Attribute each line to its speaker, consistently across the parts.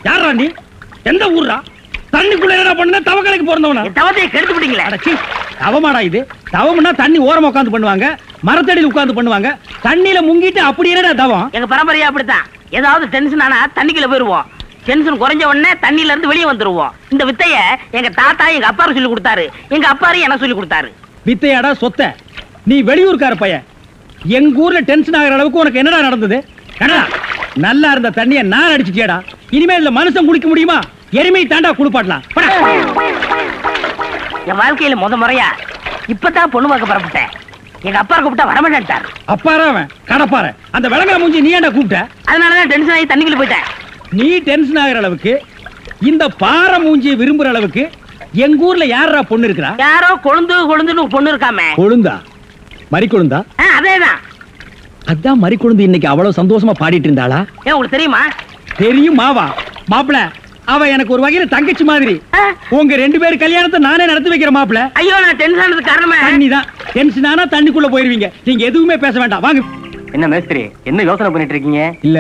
Speaker 1: யாரா நீ? எந்த ஊரா? தண்ணிக்குள்ள என்ன பண்ண? தவக்கலைக்கு பிறந்தவனா?
Speaker 2: தவத்தை கெடுத்து விட்டீங்களே.
Speaker 1: தவமாடா இது? தவம்னா தண்ணி ஓரமா உட்கார்ந்து பண்ணுவாங்க, மரத்தடியில் உட்கார்ந்து பண்ணுவாங்க. தண்ணியில முங்கிட்டு அப்படி என்னடா தவம்?
Speaker 2: எங்க பரம்பரையா அப்படித்தான். ஏதாவது டென்ஷன் ஆனா தண்ணிக்குள்ள போயிருவோம். டென்ஷன் குறைஞ்ச உடனே தண்ணியில இருந்து வெளியே வந்துருவோம். இந்த வித்தைய எங்க தாத்தா எங்க அப்பாரு சொல்லி கொடுத்தாரு. எங்க அப்பாரு எனக்கு சொல்லி கொடுத்தாரு.
Speaker 1: வித்தையாடா சொத்த? நீ வெளியூர்கார பையன். எங்க ஊர்ல டென்ஷன் ஆகிற அளவுக்கு உனக்கு என்னடா நடந்தது? நல்லா இருந்த தண்ணிய நான் அடிச்சிட்டியடா. இனிமே இதுல மனுஷன் குடிக்க முடியுமா? எருமை தாண்டா குளிப்பாட்டலாம்.
Speaker 2: என் வாழ்க்கையில முறையா இப்பதான் பொண்ணு பார்க்க புறப்பட்டேன். எங்க அப்பா கூப்பிட்டா வரமாட்டார்.
Speaker 1: அப்பாரா அவன் கடப்பார. அந்த விளங்கா மூஞ்சி நீ ஏன்டா கூப்பிட்ட?
Speaker 2: அதனாலதான் டென்ஷன் ஆகி தண்ணிக்குள்ள போயிட்டேன்.
Speaker 1: நீ டென்ஷன் ஆகிற அளவுக்கு இந்த பாறை மூஞ்சியை விரும்புற அளவுக்கு எங்க ஊர்ல யாரா பொண்ணு இருக்கிறா?
Speaker 2: யாரோ கொழுந்துன்னு பொண்ணு இருக்காமே.
Speaker 1: கொழுந்தா? மறி கொழுந்தா?
Speaker 2: அதேதான்.
Speaker 1: அதான் மறி கொழுந்து இன்னைக்கு அவ்வளவு சந்தோஷமா பாடிட்டு இருந்தாளா?
Speaker 2: ஏன் உங்களுக்கு தெரியுமா?
Speaker 1: தெரியும் மாவா. மாப்பிள அவ எனக்கு ஒரு வகையில தங்கச்சி மாதிரி. உங்க ரெண்டு பேரு கல்யாணத்தை நானே நடத்தி வைக்கிற மாப்பிள.
Speaker 2: ஐயோ நான் டென்ஷன் ஆனதுக்கு காரணமே
Speaker 1: தண்ணிதான். டென்ஷன் ஆனா தண்ணிக்குள்ள போயிருவீங்க. நீங்க எதுவுமே பேச வேண்டாம். வாங்க.
Speaker 3: என்ன மேஸ்திரி, என்ன யோசனை பண்ணிட்டு இருக்கீங்க?
Speaker 1: இல்ல,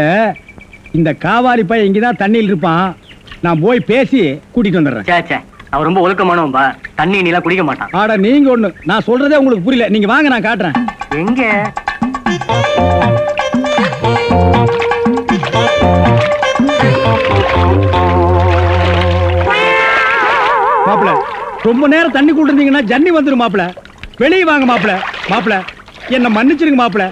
Speaker 1: இந்த காவாலி பையன் இங்கதான் தண்ணியில் இருப்பான். நான் போய் பேசி கூட்டிட்டு வந்துடுறேன்.
Speaker 3: அவன் ரொம்ப ஒழுக்கமானவன்பா. தண்ணி நீலாம் குடிக்க மாட்டான்.
Speaker 1: ஆடா நீங்க ஒண்ணு. நான் சொல்றதே உங்களுக்கு புரியல. நீங்க வாங்க, நான் காட்டுறேன்.
Speaker 3: எங்க?
Speaker 1: மாப்பிள ரொம்ப நேரம் தண்ணி கூட இருந்தீங்கன்னா ஜன்னி வந்துடும் மாப்பிள. வெளியே வாங்க மாப்பிள. மாப்பிள என்ன மன்னிச்சிருங்க மாப்பிள.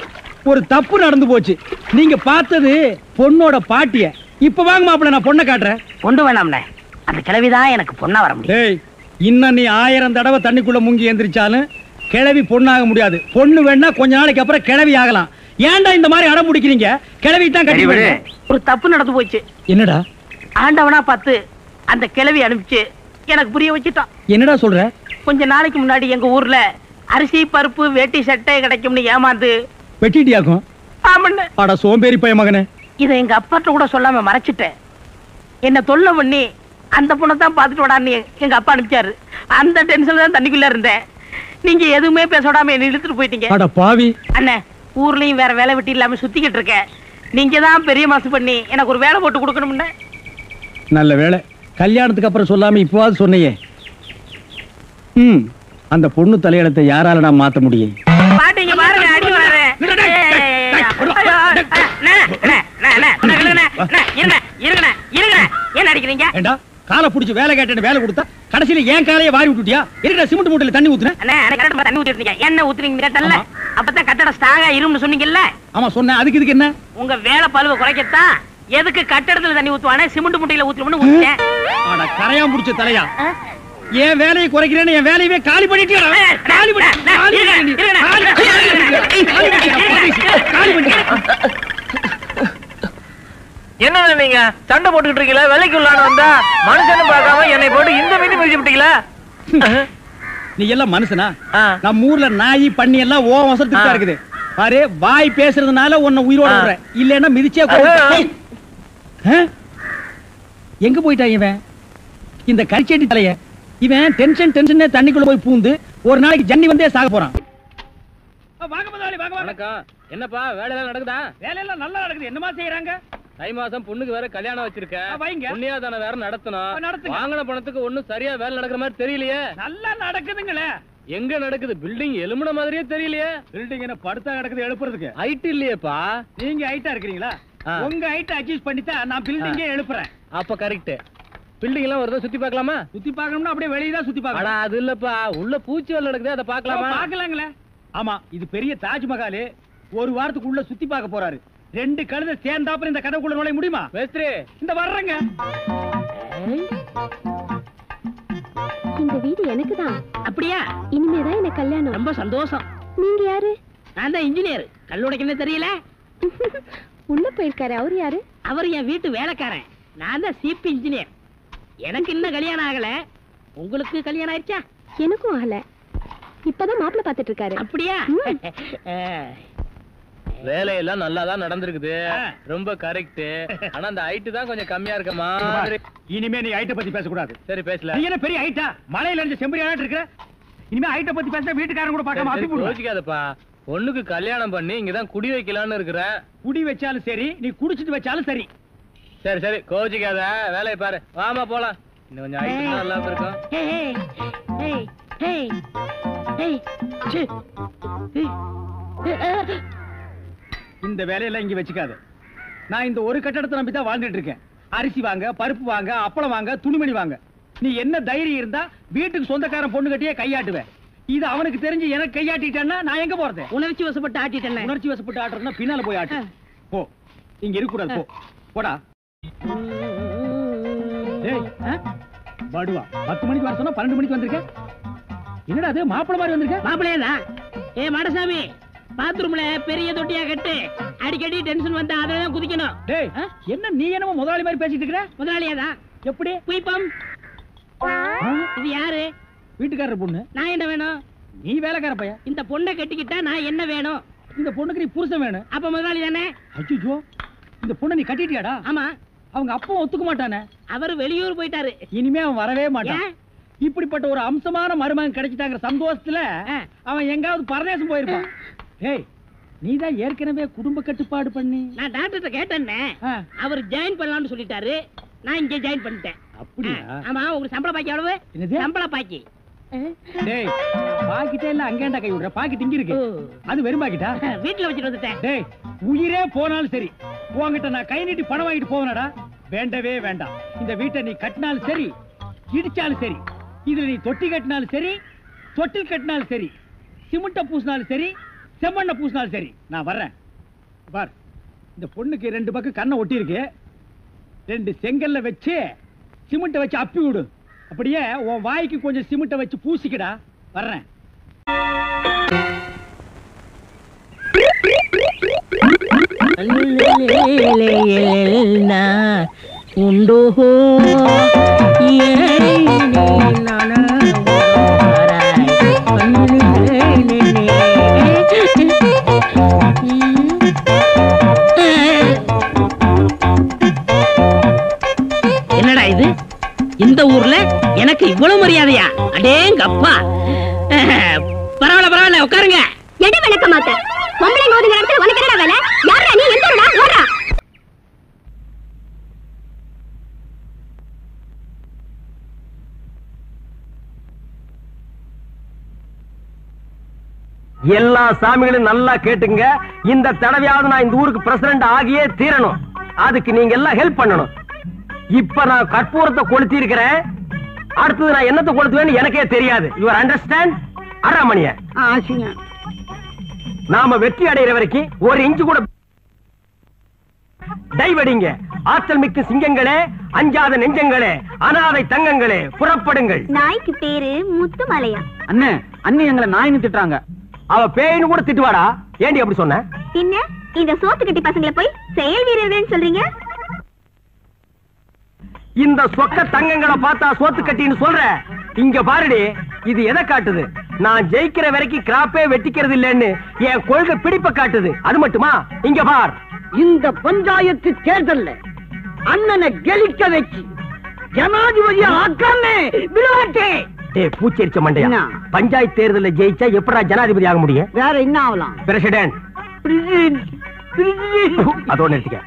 Speaker 1: ஒரு தப்பு நடந்து போச்சு. நீங்க பார்த்தது பொண்ணோட பாட்டிய. இப்ப வாங்க மாப்பிள, நான் பொண்ணை காட்டுறேன்.
Speaker 2: பொண்ணு வேணாம்ல, அந்த கிழவிதான் எனக்கு பொண்ணா வர முடியும்.
Speaker 1: இன்னும் நீ 1000 தடவை தண்ணிக்குள்ள முங்கி எந்திரிச்சாலும் கிழவி பொண்ணாக முடியாது. பொண்ணு வேணா கொஞ்ச நாளைக்கு அப்புறம் கிழவி ஆகலாம். ஏன்டா இந்த மாதிரி அடம் பிடிக்கிறீங்க? கிழவி தான் கட்டி விடு.
Speaker 2: ஒரு தப்பு நடந்து போச்சு.
Speaker 1: என்னடா?
Speaker 2: ஆண்டவனா பார்த்து அந்த கிழவி அனுப்பிச்சு எனக்கு புரிய வச்சுட்டான்.
Speaker 1: என்னடா சொல்ற?
Speaker 2: கொஞ்ச நாளைக்கு முன்னாடி எங்க ஊர்ல அரிசி பருப்பு வேட்டி சட்டை கிடைக்கும்னு ஏமாந்து
Speaker 1: வெட்டிட்டியாக்கும். ஆமாண்ணே. சோம்பேறி பைய மகனே.
Speaker 2: இதை எங்க அப்பாட்ட கூட சொல்லாம மறைச்சிட்டேன். என்ன தொல்லை பண்ணி அந்த பொண்ணை தான் பார்த்துட்டு விடான்னு எங்க அப்பா அனுப்பிச்சாரு. அந்த டென்ஷன்ல தான் தண்ணிக்குள்ள இருந்தேன். நீங்க எதுவுமே பேச விடாம என்ன இழுத்துட்டு போயிட்டீங்க.
Speaker 1: அட பாவி.
Speaker 2: அண்ணே, ஊர்லயும் வேற வேலை வெட்டி இல்லாம சுத்திக்கிட்டு இருக்கேன். நீங்க தான் பெரிய மனசு பண்ணி எனக்கு ஒரு வேலை போட்டு கொடுக்கணும்னு.
Speaker 1: நல்ல வேலை, கல்யாணத்துக்கு அப்புறம் சொல்லாம இப்போவாது சொன்னையே. அந்த பொண்ணு தலையெழுத்தை யாரால நான் மாத்த முடியும்?
Speaker 2: பாட்டீங்க பாருங்க, அடி வர. என்ன அடிக்கிறீங்க?
Speaker 1: காலை புடிச்சு வேலை கேட்டேன்னு வேலை கொடுத்தா கடைசியில ஏன் காலையை வாரி விட்டுட்டியா? இருக்கிற சிமெண்ட் மூட்டையில தண்ணி ஊத்துறேன்.
Speaker 2: தண்ணி ஊத்திருக்கீங்க. என்ன ஊத்துறீங்க கேட்டல? அப்பதான் கட்டட ஸ்ட்ராங்கா இரும்னு சொன்னீங்கல்ல?
Speaker 1: ஆமா சொன்னேன். அதுக்கு இதுக்கு என்ன?
Speaker 2: உங்க வேலை பழுவ குறைக்கத்தான் எதுக்கு கட்டடத்துல தண்ணி ஊத்துவானே சிமெண்ட் மூட்டையில ஊத்துறோம்னு ஊத்திட்டேன்.
Speaker 1: ஆனா கரையா முடிச்ச தலையா, ஏன் வேலையை குறைக்கிறேன்னு என் வேலையவே காலி பண்ணிட்டியா? காலி
Speaker 3: என்ன நீங்க சண்டை போட்டுக்கிட்டு இருக்கீங்களா? வேலைக்கு உள்ளான வந்தா மனுஷன் பார்க்காம என்னை போட்டு இந்த மீது மிதிச்சு விட்டீங்களா?
Speaker 1: நீ எல்லாம் மனுஷனா? நம்ம ஊர்ல நாய் பண்ணி எல்லாம் ஓ வசத்துக்கு இருக்குது பாரு. வாய் பேசுறதுனால உன்னை உயிரோட விடுறேன். இல்லன்னா மிதிச்சே. எங்க போயிட்டா இவன்? இந்த கரிச்சேட்டி தலைய இவன் டென்ஷன் தண்ணிக்குள்ள போய் பூந்து ஒரு நாளைக்கு ஜன்னி வந்தே சாக போறான்.
Speaker 3: என்னப்பா வேலையெல்லாம் நடக்குதா?
Speaker 1: வேலையெல்லாம் நல்லா நடக்குது. என்னமா செய்யறாங்க?
Speaker 3: தை மாசம் பொண்ணுக்கு வேற கல்யாணம் வச்சிருக்கேன். புண்ணியாதான வேற நடத்தணும். வாங்கின பணத்துக்கு ஒண்ணும் சரியா வேலை நடக்கிற மாதிரி தெரியலையே.
Speaker 1: நல்லா நடக்குதுங்களே.
Speaker 3: எங்க நடக்குது? பில்டிங் எலும்புன மாதிரியே தெரியலையே.
Speaker 1: பில்டிங் என்ன படுத்தா கிடக்குது எழுப்புறதுக்கு?
Speaker 3: ஹைட் இல்லையேப்பா.
Speaker 1: நீங்க ஹைட்டா இருக்கிறீங்களா? உங்க ஹைட் அட்ஜஸ்ட் பண்ணிட்டா நான் பில்டிங்கே எழுப்புறேன்.
Speaker 3: அப்ப கரெக்ட். பில்டிங் எல்லாம் வருதா? சுத்தி பார்க்கலாமா?
Speaker 1: சுத்தி பார்க்கணும்னா அப்படியே வெளியே தான் சுத்தி பார்க்கலாம்.
Speaker 3: அது இல்லப்பா, உள்ள பூச்சி வேலை நடக்குது, அதை பார்க்கலாமா?
Speaker 1: பார்க்கலாங்களே. ஆமா, இது பெரிய தாஜ்மஹால். ஒரு வாரத்துக்கு உள்ள சுத்தி பார்க்க போறாரு. 2 கழுதை சேர்ந்தாப்புல இந்த கதவுக்குள்ள நுழைய முடியுமா? மேஸ்திரி இந்த வர்றங்க.
Speaker 4: இந்த வீடு எனக்கு தான்.
Speaker 2: அப்படியா?
Speaker 4: இனிமேதான் எனக்கு கல்யாணம்.
Speaker 2: ரொம்ப சந்தோஷம்.
Speaker 4: நீங்க யாரு?
Speaker 2: நான் தான் இன்ஜினியர். கல்லுடைக்கு என்ன தெரியல?
Speaker 4: உள்ள போயிருக்காரு. அவர் யாரு?
Speaker 2: அவர் என் வீட்டு வேலைக்காரன். நான் தான் சிபி இன்ஜினியர். எனக்கு இன்னும் கல்யாணம் ஆகல. உங்களுக்கு கல்யாணம் ஆயிடுச்சா?
Speaker 4: எனக்கும் ஆகல. இப்பதான் மாப்பிள்ளை பார்த்துட்டு இருக்காரு.
Speaker 2: அப்படியா?
Speaker 3: வேலையெல்லாம் நல்லா தான் நடந்திருக்குது, ரொம்ப கரெக்ட். ஆனா அந்த ஹைட் தான் கொஞ்சம் கம்மியா இருக்க மாதிரி.
Speaker 1: இனிமே நீ ஹைட்ட பத்தி பேசக்கூடாது.
Speaker 3: சரி பேசல.
Speaker 1: நீ என்ன பெரிய ஹைட்டா? மலையில இருந்து செம்பரியாட்டு இருக்கிற. இனிமே ஹைட்ட பத்தி பேசினா வீட்டுக்காரங்க கூட பார்க்காம அப்பி போடுவாங்க.
Speaker 3: யோசிக்காதப்பா, பொண்ணுக்கு கல்யாணம் பண்ணி இங்கதான் குடி வைக்கலாம்னு இருக்கிறேன்.
Speaker 1: குடி வச்சாலும் சரி, நீ குடிச்சிட்டு வச்சாலும் சரி.
Speaker 3: சரி சரி கோச்சிக்காத, வேலையை பாரு. வாமா போலாம். இன்னும் கொஞ்சம் ஹைட் நல்லா இருக்கும்.
Speaker 1: இந்த வேலையெல்லாம் இங்க வச்சுக்காத. நான் இந்த ஒரு கட்டடத்தை நம்பி தான் வாழ்ந்துட்டு இருக்கேன். அரிசி வாங்க, பருப்பு வாங்க, அப்பளம் வாங்க, துணிமணி வாங்க. நீ என்ன தைரியம் இருந்தா வீட்டுக்கு சொந்தக்காரன் பொண்ணு கட்டியே கையாட்டுவேன். இது அவனுக்கு தெரிஞ்சு எனக்கு கையாட்டிட்டேன்னா நான் எங்க போறது?
Speaker 2: உணர்ச்சி வசப்பட்டு ஆட்டிட்டேன்.
Speaker 1: உணர்ச்சி வசப்பட்டு ஆட்டுறதுன்னா பின்னால போய் ஆட்டு. போ, இங்க இருக்க கூடாது. போ, போடா. பாடுவா 10 மணிக்கு வர சொன்னா 12 மணிக்கு வந்திருக்க. என்னடா அது மாப்பிள மாதிரி வந்திருக்க?
Speaker 2: மாப்பிளையா? ஏ மாடசாமி, பாத்ரூம்ல பெரிய தொட்டியா கட்டு. அடிக்கடி டென்ஷன் வந்தா அதெல்லாம் குதிக்கணும்.
Speaker 1: டேய், என்ன நீ என்னமோ முதலாளி மாதிரி பேசிட்டு இருக்கற?
Speaker 2: முதலாளியாதான்.
Speaker 1: எப்படி?
Speaker 2: குயிப்பம். இது யாரு?
Speaker 1: வீட்டுக்காரர் பொண்ணு.
Speaker 2: நான் என்ன வேணும்?
Speaker 1: நீ வேலைக்கார பையன்.
Speaker 2: இந்த பொண்ணை கட்டிக்கிட்டா நான் என்ன வேணும்?
Speaker 1: இந்த பொண்ணுக்கு நீ புருஷன் வேணும்.
Speaker 2: அப்ப முதலாளி தானே?
Speaker 1: அச்சோ, இந்த பொண்ணை நீ கட்டிட்டியாடா?
Speaker 2: ஆமா.
Speaker 1: அவங்க அப்பா ஒத்துக்க மாட்டானே.
Speaker 2: அவரு வெளியூர் போயிட்டாரு.
Speaker 1: இனிமே அவன் வரவே மாட்டான். இப்படிப்பட்ட ஒரு அம்சமான மருமகன் கிடைச்சிட்டாங்கிற சந்தோஷத்துல அவன் எங்காவது பரதேசம் போயிருப்பான். ஏய், நீதான் ஏற்கனவே குடும்ப கட்டுப்பாடு பண்ணி.
Speaker 2: நான் டாக்டர்கிட்ட கேட்டேன்னே, அவர் ஜாயின் பண்ணலாம்னு சொல்லிட்டாரு. நான் இங்க ஜாயின் பண்ணிட்டேன்.
Speaker 1: அப்படியா?
Speaker 2: ஆமா. உங்களுக்கு சம்பள பாக்கி எவ்வளவு?
Speaker 1: என்னது
Speaker 2: சம்பள பாக்கி?
Speaker 1: டேய், பாக்கிட்டே இல்ல அங்கேண்டா கை விடுற. பாக்கெட் இங்க இருக்கு. அது வெறும் பாக்கிட்டா?
Speaker 2: வீட்டுல வச்சுட்டு வந்துட்டேன்.
Speaker 1: டேய், உயிரே போனாலும் சரி உன்கிட்ட நான் கை நீட்டி பணம் வாங்கிட்டு போவேனடா? வேண்டவே வேண்டாம். இந்த வீட்டை நீ கட்டினாலும் சரி, இடிச்சாலும் சரி, இதுல நீ தொட்டி கட்டினாலும் சரி, தொட்டில் கட்டினாலும் சரி, சிமெண்ட பூசினாலும் சரி, செம்மண்ண பூசினாலும் சரி, நான் வர்றேன். பார், இந்த பொண்ணுக்கு 2 பக்கம் கண்ணை ஒட்டி இருக்கு. 2 செங்கல்ல வச்சு சிமெண்ட வச்சு அப்பி விடு. அப்படியே உன் வாய்க்கு கொஞ்சம் சிமெண்ட வச்சு பூசிக்கடா. வர்றேன்.
Speaker 2: உண்டோ என்னடா இது? இந்த ஊர்ல எனக்கு இவ்வளவு மரியாதையா? அடேங்கப்பா. பரவாயில்ல பரவாயில்ல, உட்காருங்க.
Speaker 4: எடு விளக்க மாட்ட. பொம்பளை ஓடுகிற இடத்துல உனக்கு என்னடா வேலை? யாரா நீ? எந்த ஊரா? ஓடுறா.
Speaker 5: எல்லா சாமிகளும் நல்லா கேட்டுங்க. இந்த தடவையாவது நான் இந்த ஊருக்கு பிரசிடண்ட் ஆகியே தீரணும். அதுக்கு நீங்க எல்லாம் ஹெல்ப் பண்ணணும். இப்ப நான் கற்பூரத்தை கொளுத்தி இருக்கிறேன். அடுத்தது நான் என்னத்தை கொளுத்துவேன்னு எனக்கே தெரியாது. Your understand? அராமணிய நாம வெற்றி அடைகிற வரைக்கும் 1 இன்ச்சு கூட டைவடிங்க. ஆற்றல் மிக்க சிங்கங்களே, அஞ்சாத நெஞ்சங்களே, அனாதை தங்கங்களே, புறப்படுங்கள்.
Speaker 4: நாய்க்கு பேரு முத்துமலையா?
Speaker 5: அண்ணே, அண்ணி எங்களை நாயின்னு திட்டுறாங்க. அவ பேயின்னு கூட திட்டுவாடா. ஏண்டி அப்படி சொன்ன?
Speaker 4: பின்ன இந்த சோத்து கட்டி பசங்களை போய் செயல் வீரர்கள் சொல்றீங்க?
Speaker 5: இந்த சொக்க தங்கங்களை பார்த்தா சோத்து கட்டின்னு சொல்ற. இங்க பாருடி, இது எதை காட்டுது? நான் ஜெயிக்கிற வரைக்கும் கிராப்பே வெட்டிக்கிறது இல்லைன்னு என் கொள்கை பிடிப்ப காட்டுது. அது மட்டுமா? இங்க பார், இந்த பஞ்சாயத்து தேர்தல்ல அண்ணனை கெலிக்க வச்சு ஜனாதிபதி ஆக்காமே விளையாட்டே. பூச்செரிச்ச மண்டையா, பஞ்சாயத்து தேர்தல ஜெயிச்சா எப்படா ஜனாதிபதி ஆக முடியும்?
Speaker 2: வேற என்ன ஆகலாம்?
Speaker 5: பிரசிடென்ட். அதோட நிறுத்திக்க.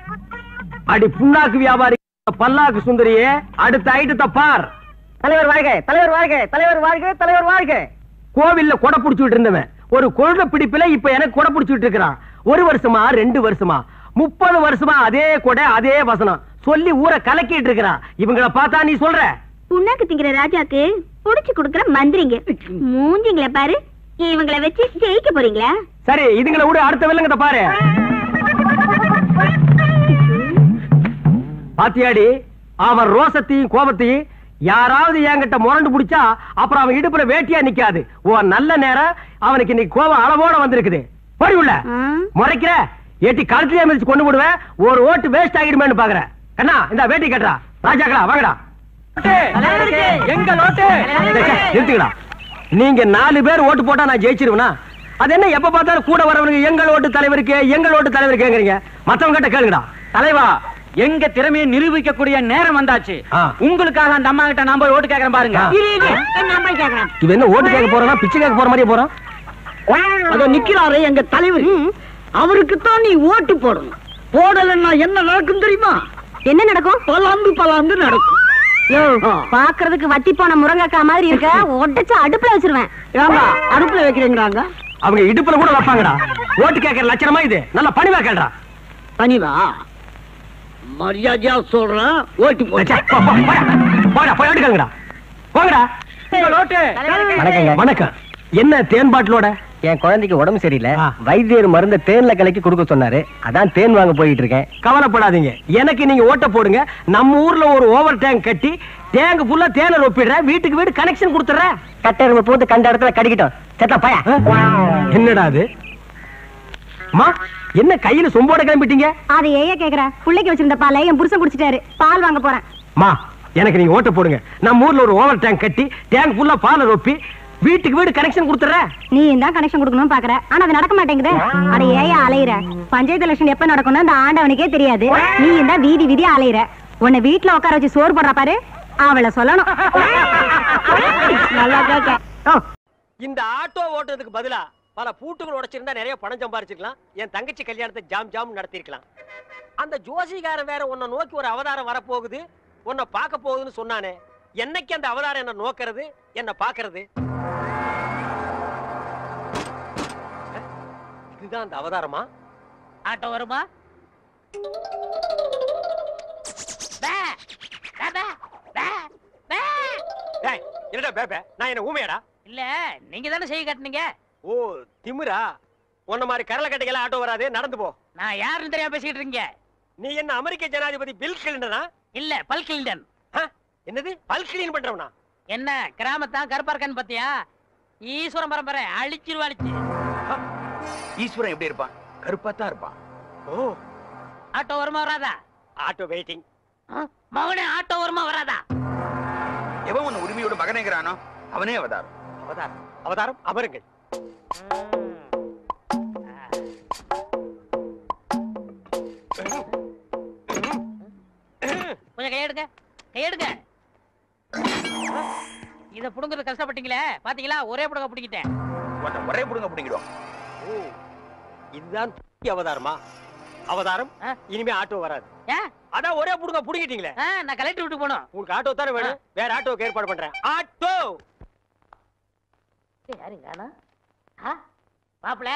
Speaker 5: அடி புண்ணாக்கு வியாபாரி பல்லாக்கு சுந்தரியே, அடுத்த ஐட்டத்தை பார். தலைவர் வாழ்க, தலைவர் வாழ்க, தலைவர் வாழ்க, தலைவர் வாழ்க. கோவில்ல கொடை புடிச்சுட்டு இருந்தவன் ஒரு கொள்கை பிடிப்புல இப்ப எனக்கு கொடை புடிச்சுட்டு இருக்கிறான். 1 வருஷமா 2 வருஷமா 30 வருஷமா அதே கொடை அதே வசனம் சொல்லி ஊரை கலக்கிட்டு இருக்கிறான். இவங்களை பார்த்தா நீ சொல்ற?
Speaker 4: புண்ணாக்கு திங்கிற ராஜாக்கு புடிச்சு கொடுக்கிற மந்திரிங்க மூஞ்சிங்கள பாரு. இவங்களை வச்சு ஜெயிக்க போறீங்களா?
Speaker 5: சரி, இதுங்களை விட அடுத்த வில்லங்கத்தை பாரு. பாத்தியாடி, அவன் ரோசத்தையும் கோபத்தையும் யாராவது என்கிட்ட முரண்டு பிடிச்சா அப்புறம் அவன் இடுப்புல வேட்டியா நிக்காது. ஓ நல்ல நேரம் அவனுக்கு இன்னைக்கு கோபம் அளவோட வந்திருக்குது. போடி உள்ள. முறைக்கிற ஏட்டி கழுத்திலே மிதிச்சு கொண்டு போடுவேன். ஒரு ஓட்டு வேஸ்ட் ஆகிடுமேன்னு பாக்குற. கண்ணா, இந்த வேட்டி கட்டுறா. ராஜாக்களா வாங்கடா. எங்க நோட்டு நிறுத்துக்கடா. நீங்க 4 பேர் ஓட்டு போட்டா நான் ஜெயிச்சிருவேனா? அது என்ன எப்ப பார்த்தாலும் கூட வரவனுக்கு எங்கள் ஓட்டு தலைவருக்குங்கிறீங்க. மத்தவங்க கிட்ட கேளுங்கடா.
Speaker 6: தலைவா, எங்க திறமையை நிரூபிக்கக்கூடிய நேரம் வந்தாச்சு. உங்களுக்காக அந்த அம்மா கிட்ட நான் போய் ஓட்டு கேட்கறேன் பாருங்க.
Speaker 5: இவன் என்ன ஓட்டு கேட்க போறானா, பிச்சை கேட்க போற மாதிரியே போறான்.
Speaker 7: அதோ நிக்கிறாரு எங்க தலைவர். அவருக்குத்தான் நீ ஓட்டு போடணும். போடலன்னா என்ன நடக்கும் தெரியுமா?
Speaker 4: என்ன நடக்கும்?
Speaker 7: பலாந்து நடக்கும்.
Speaker 4: பாக்குறதுக்கு வத்தி போன முருங்கக்கா மாதிரி இருக்க, ஒட்டச்சு அடுப்புல வச்சிருவேன்.
Speaker 7: ஏண்டா அடுப்புல வைக்கிறீங்கறாங்க?
Speaker 5: அவங்க இடுப்புல கூட வைப்பாங்கடா. ஓட்டு கேட்கற லட்சணமா இது? நல்ல பணிவா கேளுடா.
Speaker 7: பணிவா? மரியாதையா சொல்றேன், ஓட்டு போடு.
Speaker 5: போடா, போய் ஓட்டு கேளுங்கடா. போங்கடா. வணக்கம். என்ன தேன் பாட்டிலோட?
Speaker 6: என் குழந்தைக்கு உடம்பு சரியில்லை, வைத்தியர் மருந்த தேன்ல கலக்கி கொடுக்க சொன்னாரு. அதான் தேன் வாங்க போயிட்டு இருக்கேன்.
Speaker 5: கவலைப்படாதீங்க, எனக்கு நீங்க ஓட்ட போடுங்க. நம்ம ஊர்ல ஒரு ஓவர் டேங்க் கட்டி டேங்க் ஃபுல்லா தேனை ஒப்பிடுறேன். வீட்டுக்கு வீடு கனெக்ஷன் கொடுத்துறேன்.
Speaker 6: கட்டெரும்பு போட்டு கண்ட இடத்துல கடிக்கிட்டோம். செத்தா பையா.
Speaker 5: என்னடா அது? அம்மா, என்ன கையில சொம்போட கிளம்பிட்டீங்க?
Speaker 4: அது ஏயா கேக்குற? புள்ளைக்கு வச்சிருந்த பாலை என் புருஷன் குடிச்சிட்டாரு. பால் வாங்க போறேன்.
Speaker 5: அம்மா, எனக்கு நீங்க ஓட்ட போடுங்க. நம்ம ஊர்ல ஒரு ஓவர் டேங்க் கட்டி டேங்க் ஃபுல்லா பாலை ஒப்பி வீட்டுக்கு வீடு கனெக்ஷன் கொடுத்துறேன்.
Speaker 4: நீ தான் கனெக்ஷன் கொடுக்கணும்னு பாக்குற, ஆனா அது நடக்க மாட்டேங்குது. அட ஏயா அலையிற? பஞ்சாயத்து எலெக்ஷன் எப்ப நடக்கும்னு அந்த ஆண்டவனுக்கே தெரியாது. நீ தான் வீதி வீதியா அலையிற. உன்னை வீட்டுல உட்கார வச்சு சோறு போடுற பாரு, அவளை சொல்லணும். நல்லா கேட்க.
Speaker 5: இந்த ஆட்டோ ஓட்டுறதுக்கு பதிலா பல பூட்டுகள் உடைச்சிருந்தா நிறைய பணம் சம்பாரிச்சிருக்கலாம். என் தங்கச்சி கல்யாணத்தை ஜாம் நடத்திருக்கலாம். அந்த ஜோசிகாரன் வேற உன்னை நோக்கி ஒரு அவதாரம் வரப்போகுது, உன்னை பார்க்க போகுதுன்னு சொன்னானே. என்னைக்கு அந்த அவதாரம் என்ன நோக்கிறது, என்ன பாக்குறது? இதுதான் அந்த அவதாரமா?
Speaker 2: ஆட்டோ வருமா?
Speaker 5: என்னடா பேபே, நான் என்ன ஊமையாடா?
Speaker 2: இல்ல, நீங்க தானே செய்ய காட்டுனீங்க.
Speaker 5: ஓ, திமிரா? உன்ன மாதிரி கரல கட்டைகள ஆட்டோ வராது, நடந்து போ.
Speaker 2: நான் யாருன்னு தெரியாம பேசிட்டு இருக்கீங்க.
Speaker 5: நீ என்ன அமெரிக்க ஜனாதிபதி பில் கிளின்டனா?
Speaker 2: இல்ல, பல் கிளின்டன்.
Speaker 5: என்னது பல் கிளீன் பண்றவனா?
Speaker 2: என்ன கிராமத்தான் கருப்பா இருக்கான்னு பாத்தியா? ஈஸ்வரன் பரம்பரை அழிச்சிருவா.
Speaker 8: ஈஸ்வரன் எப்படி இருப்பான்? கருப்பா தான் இருப்பான்.
Speaker 5: ஓ,
Speaker 2: ஆட்டோ வருமா வராதா?
Speaker 5: Auto waiting.
Speaker 2: மகனே, ஆட்டோ வருமா வராதா?
Speaker 8: எவன் உன்னை உரிமையோட மகனேங்கிறானோ அவனே அவதாரம்.
Speaker 5: அவதாரம் அமருங்கள்.
Speaker 2: கொஞ்சம் கையெடுங்க. இத புடுங்கிறது கஷ்டப்பட்டீங்களே, பாத்தீங்களா? ஒரே புடுங்க புடிக்கிட்டேன்.
Speaker 8: ஒரே புடுங்க புடிங்கிடும்.
Speaker 5: இதுதான் அவதாரமா? அவதாரம் இனிமே ஆட்டோ வராது. அதான் ஒரே புடுங்க புடிங்கிட்டீங்களே.
Speaker 2: நான் கலெக்டர் வீட்டுக்கு போனோம்.
Speaker 5: உங்களுக்கு ஆட்டோ தானே வேணும்? வேற ஆட்டோக்கு ஏற்பாடு பண்றேன். ஆட்டோ
Speaker 2: யாருங்க? மாப்பிள,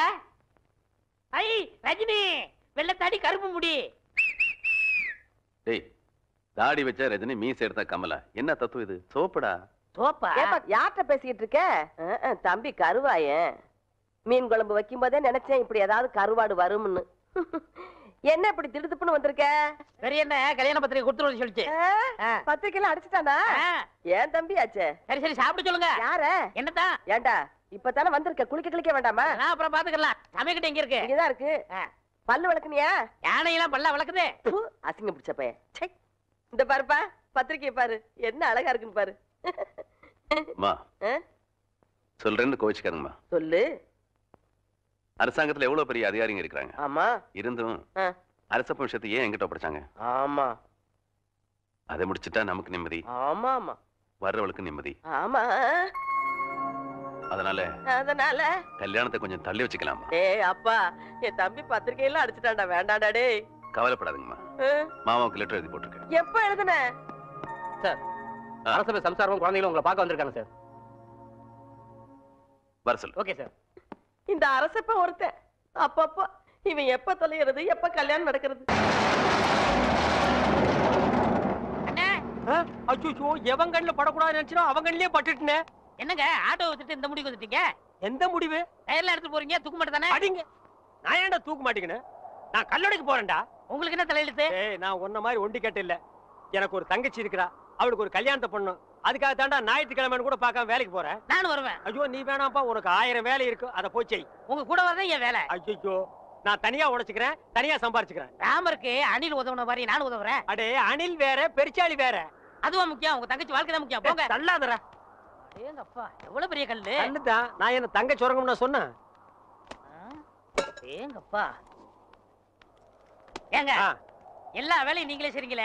Speaker 2: ஐ ரஜினி, வெள்ளத்தாடி கருப்பு முடி.
Speaker 9: டேய், தாடி வச்ச ரஜினி, மீசை எடுத்தா கமலா. என்ன தத்துவம் இது? சோப்படா.
Speaker 2: சோப்பா?
Speaker 10: யார்கிட்ட பேசிக்கிட்டு இருக்க? தம்பி கருவாயன். மீன் குழம்பு வைக்கும் போதே நினைச்சேன் இப்படி ஏதாவது கருவாடு வரும்னு. என்ன இப்படி திடுதுப்புன்னு வந்திருக்க?
Speaker 2: சரி, என்ன கல்யாண பத்திரிகை கொடுத்துருவோம் சொல்லிச்சு.
Speaker 10: பத்திரிக்கையில அடிச்சுட்டானா? ஏன் தம்பி ஆச்சே?
Speaker 2: சரி சாப்பிட சொல்லுங்க.
Speaker 10: யார?
Speaker 2: என்னதான்?
Speaker 10: ஏண்டா இப்பதானே வந்திருக்க, குளிக்க வேண்டாமா?
Speaker 2: அப்புறம் பாத்துக்கலாம். சமைக்கிட்ட எங்க இருக்கு?
Speaker 10: இங்கதான் இருக்கு. பல்லு விளக்குனியா?
Speaker 2: யானையெல்லாம் பல்ல விளக்குது.
Speaker 10: அசிங்க பிடிச்ச பையன். இந்த பாருப்பா, பத்திரிக்கையை பாரு, என்ன அழகா இருக்குன்னு பாரு.
Speaker 9: சொல்றேன்னு கோவிச்சுக்காருங்கம்மா.
Speaker 10: சொல்லு.
Speaker 9: அரசாங்கத்துல எவ்வளவு பெரிய அதிகாரிங்க இருக்கிறாங்க.
Speaker 10: ஆமா.
Speaker 9: இருந்தும் அரச விஷயத்தை ஏன் என்கிட்ட படிச்சாங்க?
Speaker 10: ஆமா.
Speaker 9: அதை முடிச்சுட்டா நமக்கு நிம்மதி.
Speaker 10: ஆமா ஆமா.
Speaker 9: வர்றவளுக்கு நிம்மதி.
Speaker 10: ஆமா.
Speaker 9: அதனால கல்யாணத்தை கொஞ்சம் தள்ளி வச்சுக்கலாமா?
Speaker 10: ஏய் அப்பா, என் தம்பி பத்திரிக்கையில அடிச்சுட்டான்டா. வேண்டாண்டா டேய்.
Speaker 9: கவலைப்படாதீங்கம்மா, மாமாவுக்கு லெட்டர் எழுதி போட்டிருக்கேன்.
Speaker 10: எப்ப எழுதுன?
Speaker 5: சார், அரசபை சம்சாரம் குழந்தைகளும் உங்களை பார்க்க வந்திருக்காங்க சார்.
Speaker 9: வர சொல்லு.
Speaker 5: Okay sir.
Speaker 10: இந்த அரசப்ப ஒருத்தன் அப்பப்பா இவன் எப்ப தொலைகிறது, எப்ப கல்யாணம் நடக்கிறது?
Speaker 5: அச்சோ, எவன் கண்ணுல படக்கூடாது நினைச்சா அவன் கண்ணிலே பட்டுட்டே.
Speaker 2: என்னங்க ஆட்டோ வச்சுட்டு இந்த முடிவு வந்துட்டீங்க?
Speaker 5: எந்த முடிவு?
Speaker 2: டயர்ல எடுத்து போறீங்க, தூக்க மாட்டே தானே?
Speaker 5: அடிங்க. நான் ஏன்டா தூக்க மாட்டேங்கன்னு? நான் கல்லடைக்கு போறேன்டா.
Speaker 2: உங்களுக்கு என்ன தலையெழுத்து?
Speaker 5: ஏய், நான் உன்ன மாதிரி ஒண்டி கேட்ட இல்ல. எனக்கு ஒரு தங்கச்சி இருக்கா, அவளுக்கு ஒரு கல்யாணத்தை பண்ணணும். அதுக்காக தாண்டா ஞாயிற்றுக்கிழமைன்னு கூட பார்க்காம வேலைக்கு போறேன்.
Speaker 2: நானும் வருவேன்.
Speaker 5: ஐயோ, நீ வேணாம்ப்பா, உனக்கு 1000 வேலை இருக்கு, அதை போய் செய்.
Speaker 2: உங்க கூட வரதான் என் வேலை.
Speaker 5: ஐயோ, நான் தனியா உழைச்சுக்கிறேன், தனியா சம்பாரிச்சுக்கிறேன்.
Speaker 2: ராமருக்கு அணில் உதவுன மாதிரி நானும் உதவுறேன்.
Speaker 5: அடே, அணில் வேற, பெருச்சாளி வேற.
Speaker 2: அதுவா முக்கியம்? உங்க தங்கச்சி வாழ்க்கை தான் முக்கியம். போங்க.
Speaker 5: தள்ளாதடா.
Speaker 2: ஏங்க அப்பா, எவ்வளவு பெரிய கல்லு.
Speaker 5: கல்லுதான். நான் என்ன தங்க சுரங்கம்னு சொன்னேன்?
Speaker 2: ஏங்கப்பா ஏங்க எல்லா வேலையும் நீங்களே செய்றீங்களே,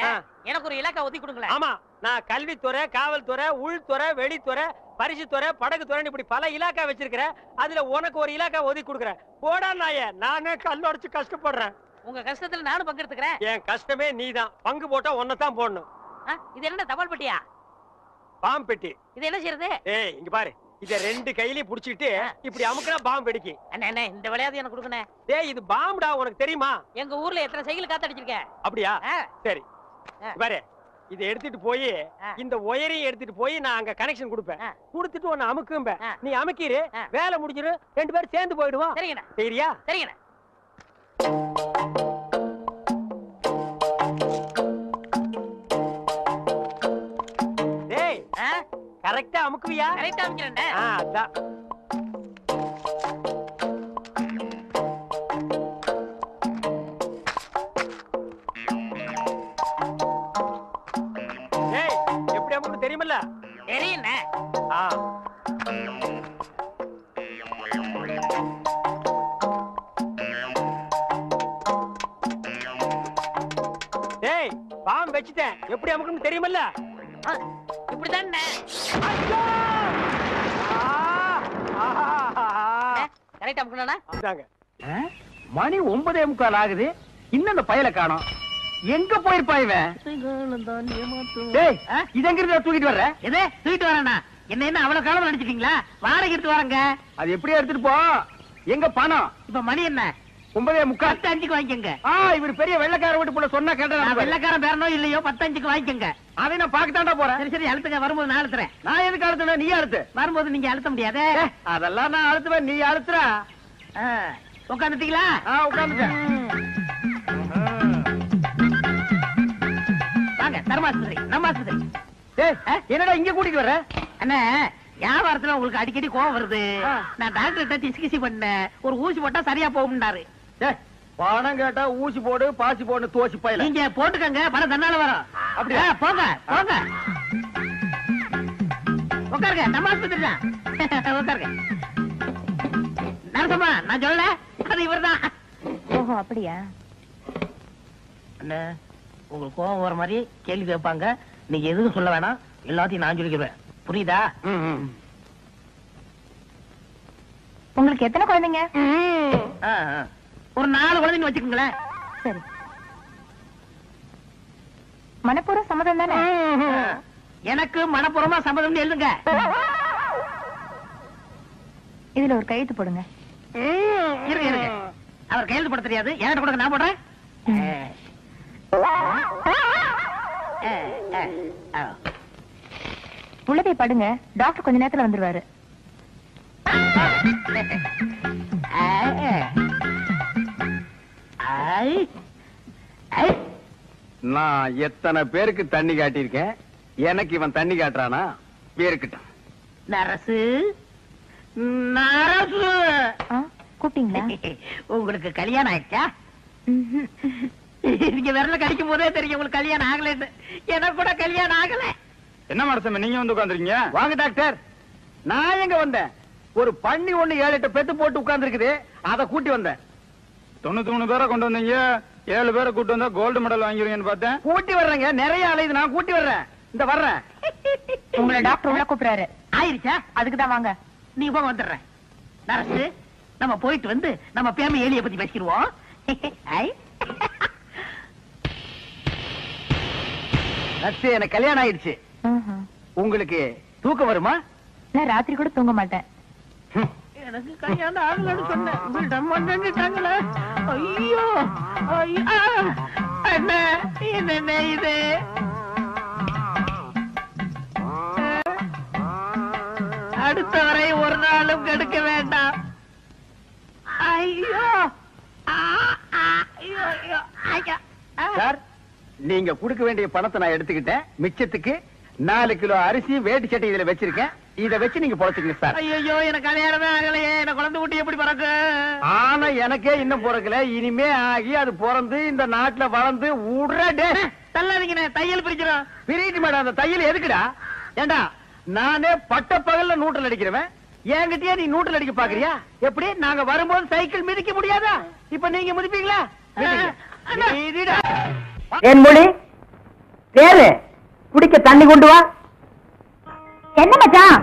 Speaker 2: எனக்கு ஒரு இலாக்கா ஒதுக்கி கொடுங்களேன்.
Speaker 5: ஆமா, நான் கல்வித்துறை, காவல்துறை, உள்துறை, வெளித்துறை, பரிசுத்துறை, படகுத்துறை இப்படி பல இலாக்கா வச்சிருக்கிறேன். அதுல உனக்கு ஒரு இலாக்கா ஒதுக்கி கொடுக்குறேன். போடா நாயே, நானே கல்லடிச்சு கஷ்டப்படுறேன்.
Speaker 2: உங்க கஷ்டத்துல நானும் பங்கெடுத்துக்கிறேன்.
Speaker 5: என் கஷ்டமே நீதான். பங்கு போட்டா ஒன்னதான் போடணும்.
Speaker 2: இது என்ன தபால் பெட்டியா?
Speaker 5: பாம்பு பெட்டி.
Speaker 2: இது என்ன செய்யறது?
Speaker 5: ஏய் இங்க பாரு, இத ரெண்டு கையிலயும் புடிச்சிட்டு இப்படி அமுக்குனா பாம்பு வெடிக்கும்.
Speaker 2: அண்ணே இந்த விளையாட்டு எனக்கு கொடுக்கணே.
Speaker 5: டேய் இது பாம்புடா, உனக்கு தெரியுமா?
Speaker 2: எங்க ஊர்ல எத்தனை சைக்கிள் காத்தடிச்சிருக்கேன்.
Speaker 5: அப்படியா? சரி பாரு, இத எடுத்துட்டு போய் இந்த ஒயரையும் எடுத்துட்டு போய் நான் அங்க கனெக்ஷன் கொடுப்பேன். கொடுத்துட்டு உன்னை அமுக்கும்ப. நீ அமுக்கிரு, வேலை முடிஞ்சிரு, ரெண்டு பேரும் சேர்ந்து போயிடுவோம்.
Speaker 2: சரிங்கண்ணா.
Speaker 5: சரியா?
Speaker 2: சரிங்கண்ணா.
Speaker 5: டேய் கரெக்டா அமுக்குவியா?
Speaker 2: கரெக்டா அமுக்கிறேன்.
Speaker 5: அதான். டேய் எப்படி அமுக்கு தெரியுமல்ல?
Speaker 2: தெரியுண்ணே.
Speaker 5: டேய் பாம்பு வச்சிட்டேன், எப்படி அமுக்குன்னு தெரியுமல்ல?
Speaker 2: இப்படிதான் கரெக்டா அமுக்கணும்னா?
Speaker 5: மணி 9:45 ஆகுது, இன்னும் அந்த பயலை காணோம். எங்க போயிருப்பா இவன்? டேய் இது எங்க இருந்து தூக்கிட்டு வர்ற?
Speaker 2: எதே தூக்கிட்டு வரேண்ணா? என்ன அவ்வளவு காலம் நினைச்சிட்டீங்களா? வாடகை எடுத்து வரங்க.
Speaker 5: அது எப்படியா எடுத்துட்டு போ. எங்க பணம்?
Speaker 2: இப்ப மணி என்ன?
Speaker 5: 9:45.
Speaker 2: 10:05 வாங்கிக்கங்க.
Speaker 5: இவர் பெரிய வெள்ளக்கார வீட்டு போல சொன்னா கேட்டா?
Speaker 2: வெள்ளக்காரன் பேரனோ இல்லையோ 10:05 வாங்கிக்கங்க.
Speaker 5: அதை நான் பாக்கத்தாண்டா போறேன்.
Speaker 2: சரி சரி அழுத்துங்க. வரும்போது நான் அழுத்துறேன்.
Speaker 5: நான் எதுக்கு அழுத்துன? நீ அழுத்து.
Speaker 2: வரும்போது நீங்க அழுத்த முடியாது.
Speaker 5: அதெல்லாம் நான் அழுத்துவேன், நீ அழுத்துற.
Speaker 2: உட்காந்துட்டீங்களா?
Speaker 5: உட்காந்துட்டேன்.
Speaker 2: வாங்க தர்மாஸ்பத்திரி, நம்ம ஆஸ்பத்திரி.
Speaker 5: என்னடா இங்க கூட்டிட்டு வர்ற?
Speaker 2: அண்ணா வியாபாரத்துல உங்களுக்கு அடிக்கடி கோவம் வருது. நான் டாக்டர்கிட்ட டிஸ்கசி பண்ணேன், ஒரு ஊசி போட்டா சரியா போகும்னாரு.
Speaker 5: பணம் கேட்டா ஊசி போடு, பாசி போடு, தோசி பையில.
Speaker 2: நீங்க போட்டுக்கங்க, பணம் தன்னால வரும்.
Speaker 5: அப்படியா?
Speaker 2: போங்க போங்க, உட்காருங்க. நம்ம ஆஸ்பத்திரி தான், உட்காருங்க. நரசம்மா நான் சொல்ல, அது இவர்தான்.
Speaker 4: ஓஹோ அப்படியா?
Speaker 2: அண்ணா உங்களுக்கு கோவம் வர மாதிரி கேள்வி கேட்பாங்க, நீங்க எதுவும் சொல்ல வேணாம், எல்லாத்தையும் நான் சொல்லிக்கிறேன். புரியுதா?
Speaker 4: உங்களுக்கு எத்தனை குழந்தைங்க?
Speaker 2: ஒரு 4 குழந்தைங்க வச்சுக்கோங்களேன்.
Speaker 4: சரி. மனப்பூர்வ சம்மதம் தானே?
Speaker 2: எனக்கு மனப்பூர்வமா சம்மதம் எழுதுங்க.
Speaker 4: இதுல ஒரு கையெழுத்து போடுங்க.
Speaker 2: இருங்க. அவர் கையெழுத்து போட தெரியாது, என்கிட்ட கொடுங்க, நான் போடுறேன்.
Speaker 4: உள்ளதை படுங்க, டாக்டர் கொஞ்ச நேரத்துல வந்துருவாரு.
Speaker 5: நான் எத்தனை பேருக்கு தண்ணி காட்டியிருக்கேன், எனக்கு இவன் தண்ணி காட்டுறானா? பேருக்கிட்டான்.
Speaker 2: நரசு நரசு
Speaker 4: கூப்பிட்டீங்களா?
Speaker 2: உங்களுக்கு கல்யாணம் ஆயிடுச்சா? நீங்க விரல கடிக்கும் போதே தெரியும் உங்களுக்கு கல்யாணம் ஆகலன்னு. எனக்கு கூட கல்யாணம் ஆகல.
Speaker 5: என்ன மனசம் நீங்க வந்து உட்காந்துருக்கீங்க? வாங்க டாக்டர். நான் எங்க வந்தேன்? ஒரு பண்ணி ஒண்ணு 7-8 பெத்து போட்டு உட்கார்ந்து இருக்குது, அதை கூட்டி வந்தேன்.
Speaker 11: 93 பேரை கொண்டு வந்தீங்க, 7 பேரை கூட்டு வந்தா கோல்டு மெடல் வாங்கிருவீங்கன்னு பார்த்தேன்.
Speaker 5: கூட்டி வர்றேங்க, நிறைய அலையுது, நான் கூட்டி வர்றேன். இந்த வர்றேன்.
Speaker 4: உங்களை டாக்டர் உள்ள கூப்பிடுறாரு.
Speaker 2: ஆயிருச்சா?
Speaker 4: அதுக்குதான் வாங்க.
Speaker 2: நீ போக வந்துடுறேன். நரசு நம்ம போயிட்டு வந்து நம்ம பேம ஏலிய பத்தி பேசிடுவோம்.
Speaker 5: எனக்கு கல்யாணம் ஆயிடுச்சு. உங்களுக்கு தூக்கம் வருமா?
Speaker 4: நான் ராத்திரி கூட தூங்க மாட்டேன்.
Speaker 2: எனக்கு கல்யாணம் ஆகலன்னு சொன்னேன். ஐயோ அண்ணா, என்ன இது? அடுத்த வரை ஒரு நாளும் கெடுக்க வேண்டாம். ஐயோ
Speaker 5: சார், நீங்க கொடுக்க வேண்டிய பணத்தை நான் எடுத்துக்கிட்டேன். மிச்சத்துக்கு 4 கிலோ அரிசி வேட்டி சட்டை இதுல வச்சிருக்கேன். இத வச்சு நீங்க பொழைச்சுக்கங்க சார்.
Speaker 2: ஐயோ எனக்கு கல்யாணமே ஆகலையே, எனக்கு குழந்தை குட்டி எப்படி பிறக்கு?
Speaker 5: ஆனா எனக்கே இன்னும் பிறக்கல. இனிமே ஆகி அது பிறந்து இந்த நாட்டுல வளர்ந்து உடனே
Speaker 2: தள்ளாதீங்க, தையல் பிரிக்கிறோம்.
Speaker 5: பிரிட்டு மேடம், அந்த தையல் எதுக்குடா? ஏண்டா நானே பட்ட பகல்ல நூற்றல் அடிக்கிறவன், என்கிட்டயே நீ நூற்றில் அடிக்க பாக்குறியா? எப்படி நாங்க வரும்போது சைக்கிள் மிதிக்க முடியாதா? இப்ப நீங்க மிதிப்பீங்களா? என் மொழி தேரு குடிக்க தண்ணி கொண்டு வா.
Speaker 4: என்ன மச்சான்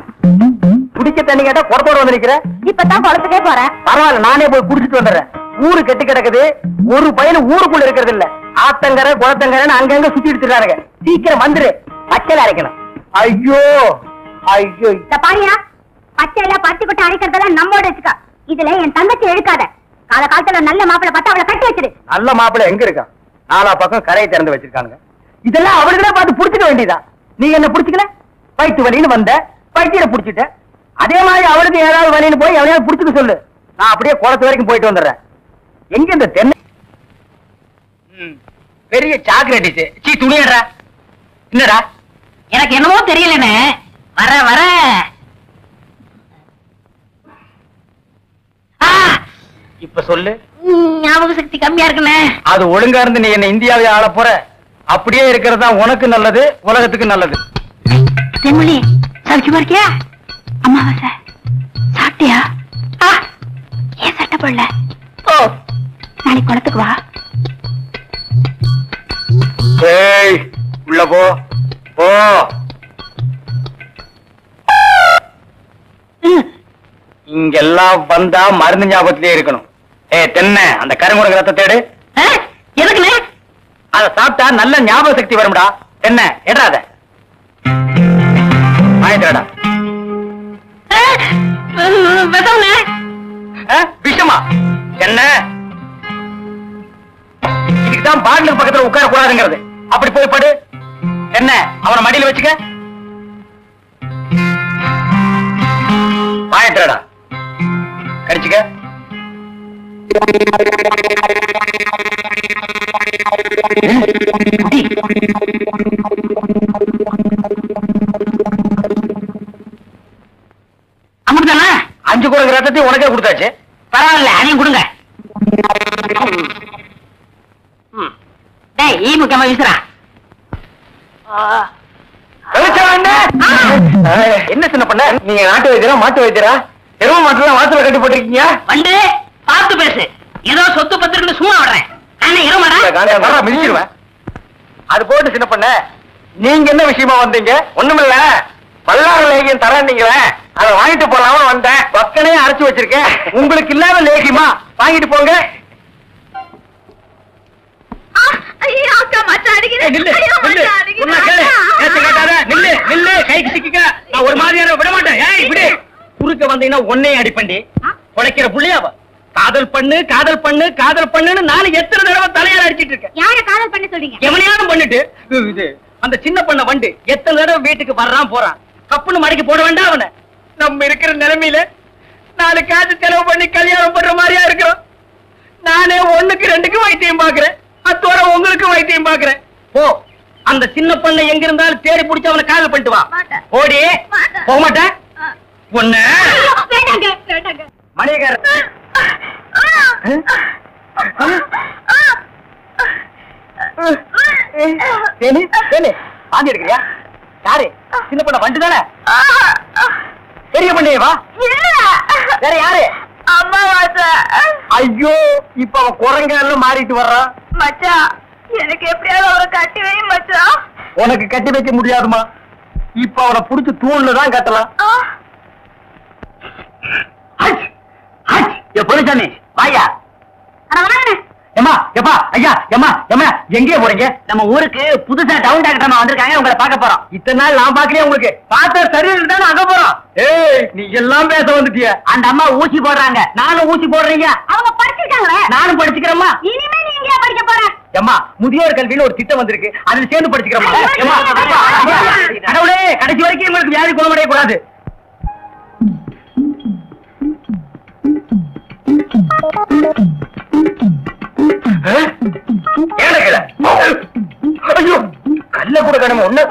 Speaker 5: குடிக்க தண்ணி கேட்டா குடத்தோட வந்து நிக்கிற.
Speaker 4: இப்பதான் குளத்துக்கே போறேன்.
Speaker 5: பரவாயில்ல, நானே போய் குடிச்சிட்டு வந்துடுறேன். ஊரு கெட்டு கிடக்குது, ஒரு பையன் ஊருக்குள்ள இருக்கிறது இல்ல. ஆத்தங்கரை குளத்தங்கரைன்னு அங்கங்க சுத்தி எடுத்துறாருங்க. சீக்கிரம் வந்துரு, பச்சையில அரைக்கணும். ஐயோ ஐயோ
Speaker 4: பாரியா, பச்சையில பருத்தி கொட்டை அரைக்கிறதெல்லாம் நம்மோட வச்சுக்கா. இதுல என் தங்கச்சி எழுக்காத. கால காலத்துல நல்ல மாப்பிள்ளை பார்த்தா அவளை கட்டி வச்சிரு.
Speaker 5: நல்ல மாப்பிள்ளை எங்க இருக்கா? நாலா பக்கம் கரையை திறந்து வச்சிருக்கானுங்க. இதெல்லாம் அவளுக்குதான் பார்த்து புடிச்சுக்க வேண்டியதா? நீ என்ன புடிச்சுக்கல? வயிற்று வலின்னு வந்த, வயிற்ற புடிச்சிட்ட. அதே மாதிரி அவளுக்கு ஏதாவது வலின்னு போய் எவனையாவது புடிச்சுக்க சொல்லு. நான் அப்படியே குளத்து வரைக்கும் போயிட்டு வந்துடுறேன். எங்க இந்த தென்னை பெரிய சாக்லேட் சீ துணியடா. என்னடா?
Speaker 2: எனக்கு என்னமோ தெரியலன்னு வர வர
Speaker 5: இப்ப சொல்லு.
Speaker 2: ஞாபக சக்தி கம்மியா இருக்குண்ணே.
Speaker 5: அது ஒழுங்கா இருந்து நீ என்ன இந்தியாவை ஆள போற. அப்படியே இருக்கிறதா உனக்கு நல்லது, உலகத்துக்கு நல்லது.
Speaker 4: தென்மொழி சௌக்கியமா இருக்கியா? அம்மாவாசை சாப்பிட்டியா? ஏன் சட்டை போடல? நாளைக்கு குளத்துக்கு வா.
Speaker 5: ஏய் உள்ள போ போ. இங்கெல்லாம் வந்தா மருந்து ஞாபகத்திலே இருக்கணும். தென்னை அந்த கருங்குரங்கு ரத்த தேடு.
Speaker 2: எதுக்குண்ணே?
Speaker 5: அத சாப்பிட்டா நல்ல ஞாபக சக்தி வரும்டா. என்ன எடாத வாங்கிட்டா விஷமா என்ன? இதுக்குதான் பாடலுக்கு பக்கத்துல உட்கார கூடாதுங்கிறது. அப்படி போய் படு. என்ன அவனை மடியில வச்சுக்க. வாங்கிட்டா கடிச்சுக்க.
Speaker 2: அமிர்தானா?
Speaker 5: 5 குரங்கு ரத்தத்தையும் உனக்கே கொடுத்தாச்சு.
Speaker 2: பரவாயில்ல, அதையும் கொடுங்க. டேய் ஈ முக்கியமா வீசுறா.
Speaker 5: என்ன சின்ன பண்ண? நீங்க நாட்டு வைத்தியரா மாட்டு வைத்தியரா? எருவ மாட்டுலாம் வாசல கட்டி போட்டிருக்கீங்க.
Speaker 2: வந்து பார்த்து பேசு. ஏதோ சொத்து பத்திரிக்கை சும்மா விடுறேன். நானே இருமாடா
Speaker 5: மிதிச்சிருவேன். அது போட்டு சின்ன பண்ண, நீங்க என்ன விஷயமா வந்தீங்க? ஒண்ணுமில்ல, பல்லாறு லேகியம் தரீங்களே, அதை வாங்கிட்டு போலாம்னு வந்தேன். பக்கனே அரைச்சு வச்சிருக்கேன். உங்களுக்கு இல்லாத லேகியமா? வாங்கிட்டு போங்க. ஒரு மாதிரியான விட மாட்டேன். குறுக்க வந்தீங்கன்னா ஒன்னையும் அடிப்பண்டி உழைக்கிற புள்ளியாவ. காதல் பண்ணு காதல் பண்ணு காதல் பண்ணுன்னு நாலு எத்தனை தடவை தலையால அடிச்சிட்டு இருக்கேன்.
Speaker 4: யார காதல் பண்ண சொல்றீங்க?
Speaker 5: எவனையாவது பண்ணிட்டு இது அந்த சின்ன பண்ண வண்டு எத்தனை தடவை வீட்டுக்கு வர்றான் போறான். கப்புன்னு மடக்கி போட வேண்டாம் அவனை. நம்ம இருக்கிற நிலைமையில 4 காசு செலவு பண்ணி கல்யாணம் பண்ற மாதிரியா இருக்கிறோம். நானே 1க்கு 2க்கு வைத்தியம் பாக்குறேன். அத்தோட உங்களுக்கு வைத்தியம் பாக்குறேன். போ, அந்த சின்ன பண்ண எங்க இருந்தாலும் தேடி பிடிச்சு அவனை காதல் பண்ணிட்டு வா. ஓடி போக மாட்டேன். ஒண்ணு மணியக்கார வாங்கி எடுக்கிறியா? யாரு? சின்ன பண்ண வண்டு தானே? பெரிய பண்ணையவா? வேற யாரு?
Speaker 10: அம்மாவாசை.
Speaker 5: ஐயோ, இப்ப அவன் குரங்கால மாறிட்டு வர்றான்.
Speaker 10: மச்சான், எனக்கு எப்படியாவது அவரை கட்டி வை மச்சான்.
Speaker 5: உனக்கு கட்டி வைக்க முடியாதுமா. இப்ப அவனை புடிச்சு தூண்ல தான் கட்டலாம். பொருச்சாமி வாயா. எம்மா எப்பா ஐயா எம்மா எம்மா எங்கே போறீங்க? நம்ம ஊருக்கு புதுசா டவுன் டாக்டர் வந்திருக்காங்க, உங்களை பார்க்க போறோம். இத்தனை நாள் நான் பாக்கலையே, உங்களுக்கு பார்த்தா சரியில்லை தானே அங்க போறோம். ஏய், நீ எல்லாம் பேச வந்துட்டிய. அந்த அம்மா ஊசி போடுறாங்க, நானும் ஊசி போடுறீங்க.
Speaker 4: அவங்க படிச்சிருக்காங்களே,
Speaker 5: நானும் படிச்சுக்கிறேம்மா.
Speaker 4: இனிமே நீ எங்க படிக்க போற?
Speaker 5: எம்மா, முதியோர் கல்வியில ஒரு திட்டம் வந்திருக்கு, அதுல சேர்ந்து படிச்சுக்கிறோமா. கடவுளே, கடைசி வரைக்கும் உங்களுக்கு வியாதி குணமடைய கூடாது. ஐயோ, கல்ல கூட கடமை ஒண்ணு.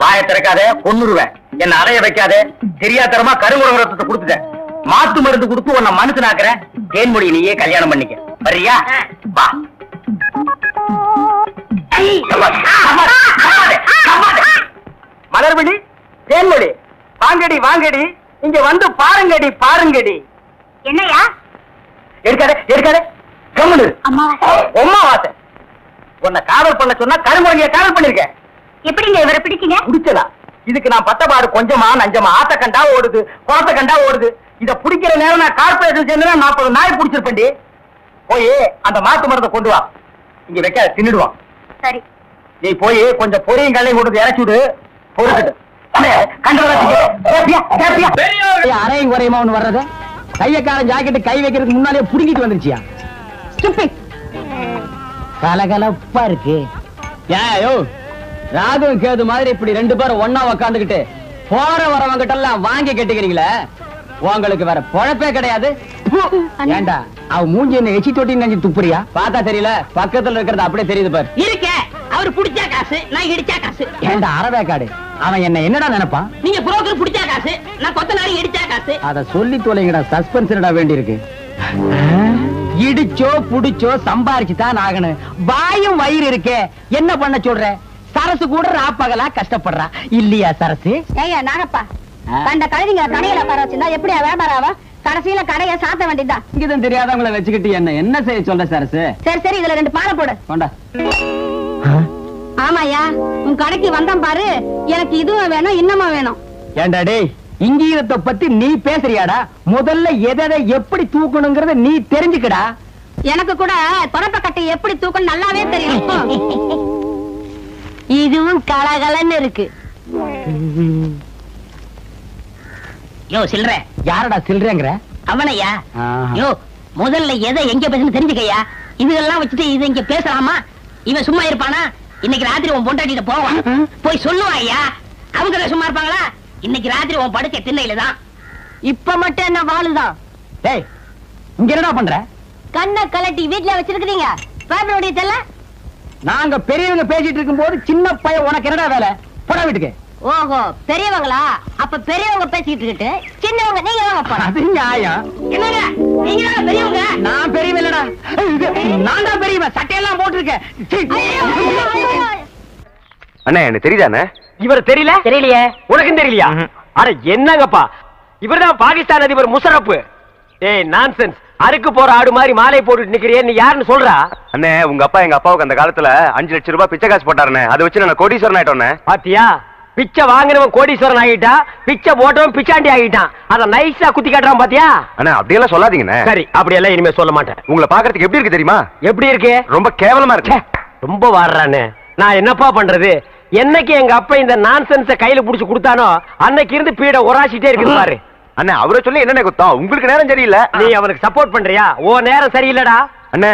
Speaker 5: வாய
Speaker 6: வாய் திறக்காத கொன்னுருவேன். என்ன அலைய வைக்காத. தெரியாதரமா கருங்குரங்க ரத்தத்தை கொடுத்துட்டேன். மாத்து மருந்து கொடுத்து உன்னை மனுஷனாக்குறேன். தேன்மொழி நீயே கல்யாணம் பண்ணிக்க. வர்றியா? வா. மலர்விழி, தேன்மொழி, வாங்கடி வாங்கடி, இங்க வந்து பாருங்கடி பாருங்கடி.
Speaker 4: என்னையா?
Speaker 6: எடுக்காத கம்முனு. அம்மா வாச உன்னை காதல் பண்ண சொன்னா கருங்குரங்கிய காதல் பண்ணிருக்க.
Speaker 4: எப்படிங்க இவரை பிடிச்சீங்க?
Speaker 6: பிடிச்சதா? இதுக்கு நான் பத்தபாடு கொஞ்சமா நஞ்சமா ஆத்த கண்டா ஓடுது, குளத்த கண்டா ஓடுது. இத பிடிக்கிற நேரம் நான் கார்பரேஷன் சேர்ந்து 40 நாய் பிடிச்சிருப்பேன்டி. போய் அந்த மாட்டு மரத்தை கொண்டு வா. இங்க வைக்க தின்னுடுவான்.
Speaker 4: சரி.
Speaker 6: நீ போய் கொஞ்சம் பொரியும் கல்லையும் கொண்டு இறச்சி விடு. பொறுக்கிட்டு
Speaker 5: அரையும் குறையுமா ஒண்ணு வர்றது? கையக்காரன் ஜாக்கெட்டு கை வைக்கிறதுக்கு முன்னாலே புடுங்கிட்டு வந்துருச்சியா? கலகலப்பா இருக்கு. ஏயோ ராகும் கேது மாதிரி இப்படி 2 பேரும் ஒன்னா உக்காந்துக்கிட்டு போற வரவங்கிட்ட எல்லாம் வாங்கி கட்டிக்கிறீங்களே, உங்களுக்கு வேற பொழப்பே கிடையாது. ஏண்டா அவ மூஞ்சி என்ன எச்சி தொட்டி நெஞ்சு துப்புறியா? பார்த்தா தெரியல, பக்கத்துல இருக்கிறது அப்படியே தெரியுது பாரு.
Speaker 2: இருக்க அவரு புடிச்சா காசு, நான் இடிச்சா காசு.
Speaker 5: ஏண்டா அரவேக்காடு, அவன் என்ன என்னடா நினைப்பான்?
Speaker 2: நீங்க புரோக்கர் புடிச்சா காசு, நான் கொத்தனாரி இடிச்சா காசு.
Speaker 5: அத சொல்லி தொலைங்கடா, சஸ்பென்ஸ்டா வேண்டி இருக்கு. இடிச்சோ புடிச்சோ சம்பாரிச்சுதான் ஆகணும். வாயும் வயிறு இருக்கே, என்ன பண்ண சொல்ற? சரசு கூட ராப்பகலா கஷ்டப்படுறா இல்லையா சரசு?
Speaker 4: ஏய்யா நாகப்பா, கண்ட கழுதிங்க கடையில உட்கார வச்சிருந்தா எப்படியா வியாபாரம் ஆவா? கடைசியில கடையை சாத்த வேண்டியதா.
Speaker 5: இங்கதான் தெரியாதவங்களை வச்சுக்கிட்டு என்ன செய்ய சொல்ற சரசு?
Speaker 4: சரி சரி, இதுல 2 பாலை போடு.
Speaker 5: கொண்டா.
Speaker 4: ஆமாயா, உன் கடைக்கு வந்தான் பாரு, எனக்கு இதுவும் வேணும் இன்னமும் வேணும்.
Speaker 5: ஏண்டா டேய், இங்கீதத்தை பத்தி நீ பேசுறியாடா? முதல்ல எதை எப்படி தூக்கணுங்கிறத நீ தெரிஞ்சுக்கடா.
Speaker 4: எனக்கு கூட தொடப்ப கட்டை எப்படி தூக்கணும் நல்லாவே தெரியும். இதுவும் கலகலன்னு இருக்கு.
Speaker 2: யோ சில்ற.
Speaker 5: யாரடா சில்றேங்கிற?
Speaker 2: அவனையா? யோ முதல்ல எதை எங்க பேசணும் தெரிஞ்சுக்கையா. இதெல்லாம் வச்சுட்டு இதை இங்க பேசலாமா? இவன் சும்மா இருப்பானா? இன்னைக்கு ராத்திரி உன் பொண்டாட்டிட்ட போவான், போய் சொல்லுவான் ஐயா. அவங்க சும்மா இருப்பாங்களா? இன்னைக்கு ராத்திரி உன் படுக்க திண்ணையில தான்.
Speaker 4: இப்ப மட்டும் என்ன வாழுதான்?
Speaker 5: டேய் இங்க என்னடா பண்ற?
Speaker 4: கண்ணை கலட்டி வீட்டுல வச்சிருக்கீங்க. பேப்பருடைய தெல்ல.
Speaker 5: நாங்க பெரியவங்க பேசிட்டு இருக்கும் போது சின்ன பையன் உனக்கு என்னடா வேலை? போடா வீட்டுக்கு.
Speaker 4: ஓஹோ பெரியவங்களா? அப்ப பெரியவங்க பேசிட்டு இருக்கு, சின்னவங்க நீங்க வாங்க போறோம்.
Speaker 5: அது நியாயம்.
Speaker 2: என்னங்க நீங்க தான் பெரியவங்க?
Speaker 5: நான் பெரியவன் இல்லடா, நான் தான் பெரியவன். சட்டையெல்லாம் போட்டிருக்கேன்.
Speaker 6: அண்ணா எனக்கு தெரியுதானே? இவர் தெரியல?
Speaker 2: தெரியலையே.
Speaker 6: உனக்கும் தெரியலையா? அட என்னங்கப்பா, இவர்தான் பாகிஸ்தான் அதிபர் முஷரப். ஏய் நான்சென்ஸ், அறுக்கு போற ஆடு மாதிரி மாலை போட்டுட்டு நிக்கிறியே, நீ யாருன்னு சொல்றா?
Speaker 12: அண்ணே உங்க அப்பா எங்க அப்பாவுக்கு அந்த காலத்துல 5 லட்சம் ரூபாய் பிச்சை காசு போட்டாருண்ணே. அதை வச்சு நான் கோடீஸ்வரன் ஆயிட்டோண்ணே.
Speaker 6: பாத்தியா, பிச்சை வாங்கினவன் கோடீஸ்வரன் ஆகிட்டா, பிச்சை போட்டவன் பிச்சாண்டி ஆகிட்டான். அத நைஸா குத்தி காட்டுறான் பாத்தியா?
Speaker 12: அண்ணா அப்படியெல்லாம் சொல்லாதீங்கண்ணே.
Speaker 6: சரி அப்படியெல்லாம் இனிமே சொல்ல மாட்டேன்.
Speaker 12: உங்களை பாக்குறதுக்கு எப்படி இருக்கு தெரியுமா?
Speaker 6: எப்படி இருக்கு?
Speaker 12: ரொம்ப கேவலமா இருக்கு.
Speaker 6: ரொம்ப வாடுறானே, நான் என்னப்பா பண்றது? என்னைக்கு எங்க அப்பா இந்த நான்சென்ஸ கையில புடிச்சு கொடுத்தானோ அன்னைக்கு இருந்து பீட ஒராசிட்டே இருக்குது பாரு.
Speaker 12: அண்ணே அவரை சொல்லி என்ன குத்தம்? உங்களுக்கு நேரம் சரியில்லை.
Speaker 6: நீ அவனுக்கு சப்போர்ட் பண்றியா? ஓ நேரம் சரியில்லடா.
Speaker 12: அண்ணே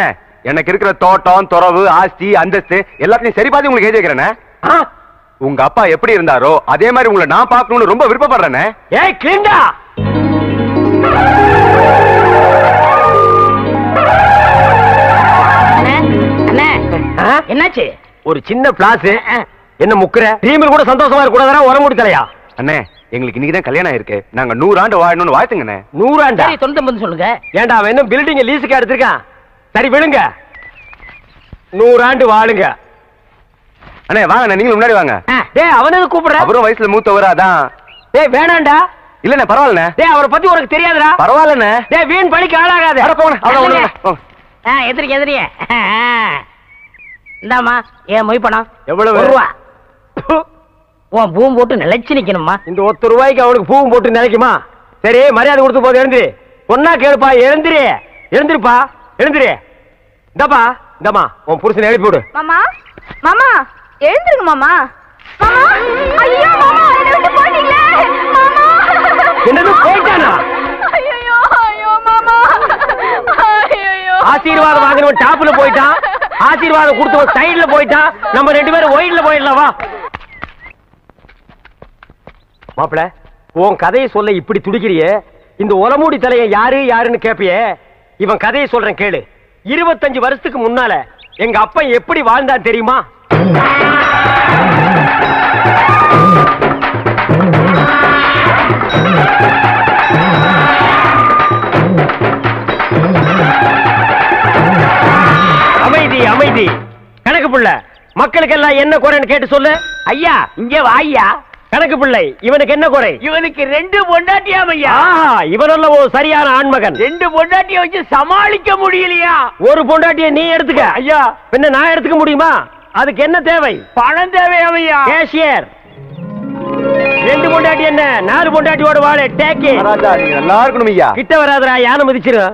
Speaker 12: எனக்கு இருக்கிற தோட்டம் துறவு ஆஸ்தி அந்தஸ்து எல்லாத்தையும் சரி பாதி உங்களுக்கு எழுதி வைக்கிறேனே. உங்க அப்பா எப்படி இருந்தாரோ அதே மாதிரி உங்களை நான் பார்க்கணும்னு ரொம்ப விருப்பப்படுறேனே.
Speaker 6: ஏய் கிளிண்டா,
Speaker 2: என்னாச்சு?
Speaker 6: ஒரு சின்ன பிளாஸ். என்ன முக்குற? டீமில் கூட சந்தோஷமா இருக்க கூடாதா? உரம் முடிக்கலையா?
Speaker 12: அண்ணே எங்களுக்கு இன்னைக்குதான் கல்யாணம் ஆயிருக்கு. நாங்க 100 ஆண்டு வாழணும்னு வாழ்த்துங்கண்ணே.
Speaker 6: 100 ஆண்டா?
Speaker 2: 99 சொல்லுங்க.
Speaker 6: ஏண்டா அவன் என்ன பில்டிங் லீஸுக்கு எடுத்திருக்கான்? சரி விழுங்க, 100 ஆண்டு வாழுங்க.
Speaker 12: அண்ணே வாங்க, நீங்களும் முன்னாடி வாங்க.
Speaker 6: டேய் அவனது கூப்பிடுற?
Speaker 12: அவரும் வயசுல மூத்தவரா தான்.
Speaker 6: டேய் வேணாண்டா.
Speaker 12: இல்லண்ணே பரவாயில்லண்ணே.
Speaker 6: டேய் அவரை பத்தி உனக்கு தெரியாதுடா.
Speaker 12: பரவாயில்லண்ணே.
Speaker 6: டேய் வீண் பழிக்கு ஆளாகாத.
Speaker 12: அட போங்க, அவ்வளவு.
Speaker 2: எதிரிக்க எதிரிய. இந்தாமா ஏன் மொய் பணம்
Speaker 6: எவ்வளவு?
Speaker 2: ₹1. உன் பூம் போட்டு நிலைச்சு நிக்கணுமா?
Speaker 6: இந்த ₹1 அவனுக்கு பூவும் போட்டு நினைக்குமா? சரி மரியாதை கொடுத்து போது எழுந்திரி. பொண்ணா கேளுப்பா, எழுந்திரி. எழுந்திருப்பா, எழுந்திரி. இந்தப்பா இந்தம்மா உன் புருஷனை எழுப்பி விடு.
Speaker 4: மாமா மாமா எழுந்திருங்க மாமா. மாமா ஐயோ மாமா என்ன விட்டு போறீங்களே மாமா.
Speaker 6: என்னது போயிட்டானா?
Speaker 4: ஐயோ ஐயோ மாமா ஐயோ.
Speaker 6: ஆசீர்வாதம் வாங்கினவன் டாப்ல போயிட்டான், ஆசீர்வாதம் கொடுத்தவன் சைடுல போயிட்டான். நம்ம 2 பேரும் ஒயிட்ல போயிடலாம் வா. மாப்பிள உன் கதையை சொல்ல இப்படி துடிக்கிறியே, இந்த ஒலமூடி தலையை யாரு யாருன்னு கேப்பியே. இவன் கதையை சொல்றேன் கேளு. 25 வருஷத்துக்கு முன்னால எங்க அப்பா எப்படி வாழ்ந்தா தெரியுமா?
Speaker 5: அமைதி அமைதி. கணக்கு பிள்ளை, மக்களுக்கு எல்லாம் என்ன குறைன்னு கேட்டு சொல்லு. ஐயா இங்க வாய்யா. கணக்கு பிள்ளை, இவனுக்கு என்ன குறை?
Speaker 7: இவனுக்கு 2 பொண்டாட்டியாம் ஐயா.
Speaker 5: இவனல்ல ஒரு சரியான ஆண்மகன்.
Speaker 7: 2 பொண்டாட்டிய வச்சு சமாளிக்க முடியலையா?
Speaker 5: ஒரு பொண்டாட்டிய நீ எடுத்துக்க. ஐயா பின்ன நான் எடுத்துக்க முடியுமா? அதுக்கு என்ன தேவை?
Speaker 7: பணம் தேவையாம் ஐயா.
Speaker 5: கேஷியர் 2 பொண்டாட்டி என்ன 4 பொண்டாட்டியோட வாழ டேக்கே.
Speaker 12: நீங்க நல்லா இருக்கணும் ஐயா.
Speaker 5: கிட்ட வராதரா, யானை மிதிச்சிரு.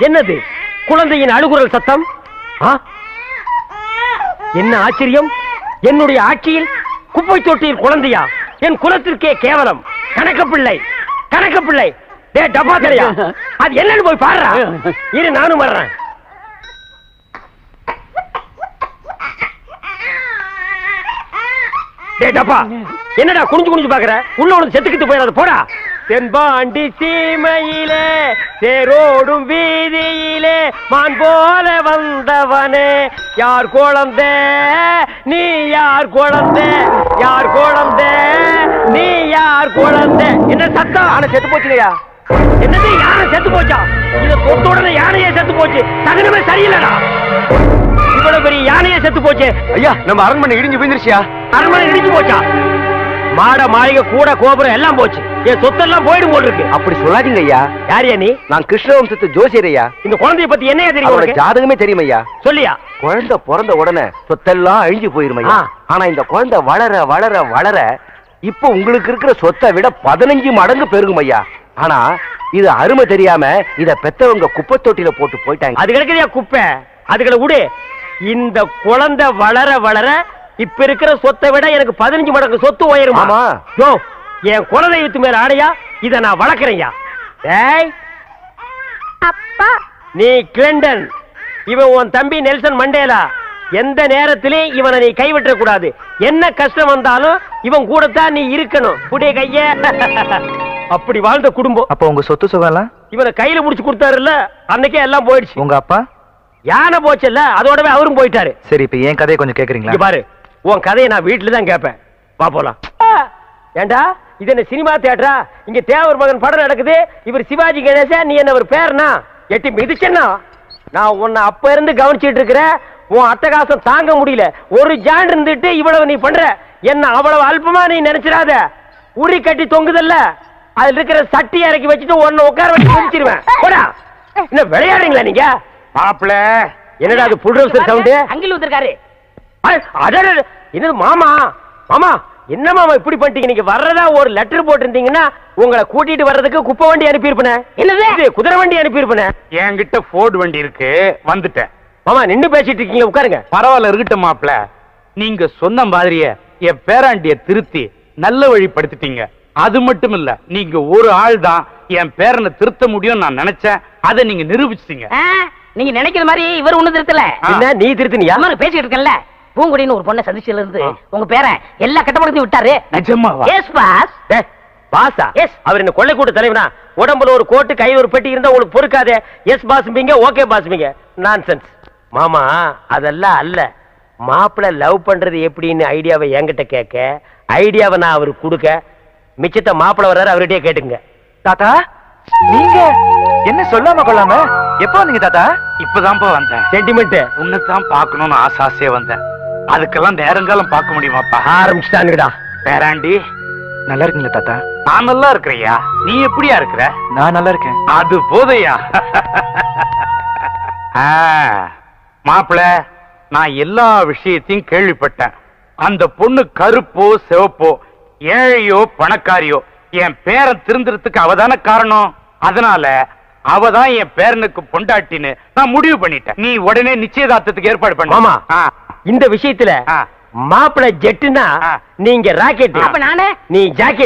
Speaker 5: என்னது குழந்தையின் அழுகுரல் சத்தம்? என்ன ஆச்சரியம்! என்னுடைய ஆட்சியில் குப்பை தொட்டியில் குழந்தையா? என் குலத்திற்கே கேவலம். கணக்கப்பிள்ளை கணக்கப்பிள்ளை, டே டப்பா தெரியா, அது என்னன்னு போய் பாருடா. இரு நானும் வர்றேன். டே டப்பா, என்னடா குனிஞ்சு குனிஞ்சு பாக்குற? உள்ள ஒன்று செத்துக்கிட்டு போயிடாது போடா. தென்பாண்டி சீமையிலே தேரோடும் வீதியிலே மான் போல வந்தவனே, யார் குழந்தை நீ, யார் குழந்தை, யார் குழந்தை நீ, யார் குழந்தை? என்ன சத்தம்? யானை செத்து போச்சுங்கய்யா. என்னது யானை செத்து போச்சா? இத தொட்ட உடனே யானையே செத்து போச்சு. சகனமே சரியில்லடா. இவ்வளவு பெரிய யானையே செத்து போச்சு.
Speaker 12: ஐயா நம்ம அரண்மனை இடிஞ்சு போயிருச்சியா?
Speaker 5: அரண்மனை இடிஞ்சு போச்சா? மாட மாளிகை கூட கோபுரம் எல்லாம் போச்சு. என் சொத்தெல்லாம் போயிடும் போல் இருக்கு.
Speaker 12: அப்படி சொல்லாதீங்க ஐயா.
Speaker 5: யாரியா நீ?
Speaker 12: நான் கிருஷ்ணவம்சத்து ஜோசியர் ஐயா.
Speaker 5: இந்த குழந்தைய பத்தி என்னையா தெரியும்?
Speaker 12: ஜாதகமே தெரியும் ஐயா.
Speaker 5: சொல்லியா?
Speaker 12: குழந்தை பிறந்த உடனே சொத்தெல்லாம் அழிஞ்சு போயிரும் ஐயா. ஆனா இந்த குழந்தை வளர வளர வளர இப்ப உங்களுக்கு இருக்கிற சொத்தை விட 15 மடங்கு பெருகும் ஐயா. ஆனா இது அருமை தெரியாம இத பெத்தவங்க குப்பை தொட்டில போட்டு போயிட்டாங்க.
Speaker 5: அது கிடைக்கலையா குப்பை? அதுகளை விடு. இந்த குழந்தை வளர வளர இப்ப இருக்கிற சொத்தை விட எனக்கு 15 மடங்கு சொத்து உயரும்.
Speaker 12: ஆமா.
Speaker 5: என் குலதெய்வத்து மேல ஆடையா இத நான் வளர்க்கிறேன்யா. டேய்
Speaker 4: அப்பா,
Speaker 5: நீ கிளண்டன், இவன் உன் தம்பி நெல்சன் மண்டேலா. எந்த நேரத்திலும் இவனை நீ கைவிட்ட கூடாது. என்ன கஷ்டம் வந்தாலும் இவன் கூடத்தான் நீ இருக்கணும். புடிய கைய. அப்படி வாழ்ந்த குடும்பம்.
Speaker 12: அப்ப உங்க சொத்து சுகம்
Speaker 5: இவனை கையில புடிச்சு கொடுத்தாருல்ல, அன்னைக்கே எல்லாம் போயிடுச்சு.
Speaker 12: உங்க அப்பா
Speaker 5: யானை போச்சுல்ல, அதோடவே அவரும் போயிட்டாரு.
Speaker 12: சரி, இப்ப என் கதையை கொஞ்சம் கேக்குறீங்களா?
Speaker 5: பாரு, உன் கதையை நான் வீட்டுல தான் கேட்பேன். வா போலாம். ஏண்டா இது என்ன சினிமா தியேட்டரா? இங்க தேவர் மகன் படம் நடக்குது. இவர் சிவாஜி கணேசன், நீ என்ன ஒரு பேர்னா? எட்டி மிதிச்சேன்னா நான் உன்னை அப்ப இருந்து கவனிச்சிட்டு இருக்கிறேன். உன் அட்டகாசம் தாங்க முடியல. ஒரு ஜான் இருந்துட்டு இவ்வளவு நீ பண்ற. என்ன அவ்வளவு அல்பமா நீ நினைச்சிடாத. உரி கட்டி தொங்குதல்ல, அதுல இருக்கிற சட்டி இறக்கி வச்சுட்டு உன்னை உட்கார வச்சு முடிச்சிருவேன். போடா. என்ன விளையாடுறீங்களா நீங்க?
Speaker 11: மாப்பிள
Speaker 5: என்னடா அது புல்ரோசர் சவுண்ட்?
Speaker 2: அங்கில் ஊத்திருக்காரு.
Speaker 5: என்னது மாமா? மாமா என்ன மாமா இப்படி பண்ணிட்டீங்க? நீங்க வர்றதா ஒரு லெட்டர் போட்டிருந்தீங்கன்னா உங்களை கூட்டிட்டு வர்றதுக்கு குப்பை வண்டி அனுப்பியிருப்பேன். என்னது குதிரை வண்டி அனுப்பியிருப்பேன்.
Speaker 11: என்கிட்ட போர்டு வண்டி இருக்கு, வந்துட்டேன்.
Speaker 5: மாமா நின்னு பேசிட்டு இருக்கீங்க, உட்காருங்க.
Speaker 11: பரவாயில்ல, இருக்கட்டும் மாப்பிள. நீங்க சொன்ன மாதிரியே என் பேராண்டிய திருத்தி நல்ல வழிப்படுத்திட்டீங்க. அது மட்டும் இல்ல, நீங்க ஒரு ஆள் தான் என் பேரனை திருத்த முடியும் நான் நினைச்சேன். அதை நீங்க நிரூபிச்சிட்டீங்க.
Speaker 2: நீங்க நினைக்கிற மாதிரி இவர் ஒண்ணு திருத்தல.
Speaker 5: என்ன நீ திருத்தினியா?
Speaker 2: பேசிட்டு இருக்கல. பூங்குடின்னு ஒரு பொண்ணை சந்திச்சதுல இருந்து உங்க பேரன் எல்லா கட்டப்படத்தையும் விட்டாரு.
Speaker 11: நிஜமாவா?
Speaker 2: Yes boss.
Speaker 5: பாஸா?
Speaker 2: எஸ்.
Speaker 5: அவர் என்ன கொள்ளை கூட்ட தலைவனா? உடம்புல ஒரு கோட்டு கையில ஒரு பெட்டி இருந்தா உங்களுக்கு பொறுக்காதே. எஸ் பாஸ்பீங்க, ஓகே பாஸ்பீங்க. நான்சென்ஸ். மாமா அதெல்லாம் அல்ல. மாப்பிள்ள லவ் பண்றது எப்படின்னு ஐடியாவை என்கிட்ட கேட்க, ஐடியாவை நான் அவருக்கு கொடுக்க, மிச்சத்தை மாப்பிள்ள வர்றாரு அவர்கிட்டயே கேட்டுங்க.
Speaker 12: தாத்தா நீங்க என்ன சொல்லாம கொள்ளாம எப்ப வந்தீங்க தாத்தா?
Speaker 11: இப்பதான்ப்பா வந்தேன்.
Speaker 5: சென்டிமெண்ட்
Speaker 11: உன்னைத்தான் பார்க்கணும்னு ஆசையா வந்தேன். அதுக்கெல்லாம் நேரங்காலம் பார்க்க முடியுமாப்பா?
Speaker 5: ஆரம்பிச்சுட்டானுங்கடா.
Speaker 11: பேராண்டி
Speaker 12: நல்லா இருக்கீங்களா தாத்தா?
Speaker 11: நான் நல்லா இருக்கிறையா. நீ எப்படியா இருக்கிற?
Speaker 12: நான் நல்லா இருக்கேன்.
Speaker 11: அது போதையா? மாப்பிள, நான் எல்லா விஷயத்தையும் கேள்விப்பட்டேன். அந்த பொண்ணு கருப்போ சிவப்போ, ஏழையோ பணக்காரியோ, என் பேரன் திருந்துறதுக்கு அவதான காரணம். அதனால அவதான் என் பேரனுக்கு பொண்டாட்டின்னு நான் முடிவு பண்ணிட்டேன். நீ உடனே நிச்சயதார்த்தத்துக்கு ஏற்பாடு பண்ண.
Speaker 5: மாமா இந்த விஷயத்துல மாப்பிள ஜெட்டுனா நீங்க ராக்கெட்,
Speaker 2: அப்ப நானே
Speaker 5: நீ ஜாக்கெட்.